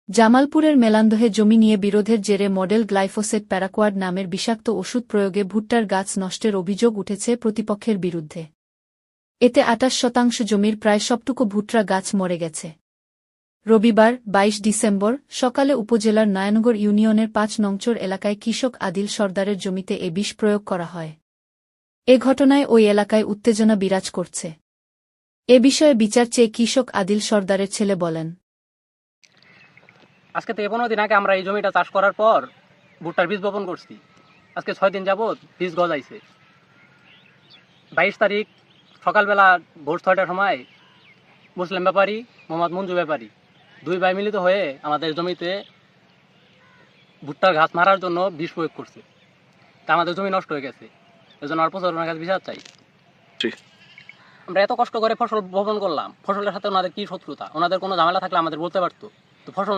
জামালপুরের মেলান্দহে জমি নিয়ে বিরোধের জেরে মডেল গ্লাইফোসেট প্যারাকোয়াড নামের বিষাক্ত ওষুধ প্রয়োগে ভুট্টার গাছ নষ্টের অভিযোগ উঠেছে প্রতিপক্ষের বিরুদ্ধে। এতে ২৮% জমির প্রায় সবটুকু ভুট্টা গাছ মরে গেছে। রবিবার ২২ ডিসেম্বর সকালে উপজেলার নয়নগর ইউনিয়নের ৫ নংচর এলাকায় কৃষক আদিল সরদারের জমিতে এ বিষ প্রয়োগ করা হয়। এ ঘটনায় ওই এলাকায় উত্তেজনা বিরাজ করছে। এ বিষয়ে বিচার চেয়ে কৃষক আদিল সরদারের ছেলে বলেন, আজকে থেকে 15 দিন আগে আমরা এই জমিটা চাষ করার পর ভুট্টার বীজ বপন করছি। আজকে 6 দিন যাবত বীজ গজাইছে। 22 তারিখ সকালবেলা ভোর 6টার সময় মুসলিম ব্যাপারী, মোহাম্মদ মঞ্জু ব্যাপারী 2 ভাই মিলিত হয়ে আমাদের জমিতে ভুট্টার ঘাস মারার জন্য বিষ প্রয়োগ করছে। তা আমাদের জমি নষ্ট হয়ে গেছে। এজন্য আর প্রশাসনের কাছে বিচার চাই। আমরা এত কষ্ট করে ফসল বপন করলাম, ফসলের সাথে ওনাদের কি শত্রুতা? ওনাদের কোনো ঝামেলা থাকলে আমাদের বলতে পারতো। তো ফসল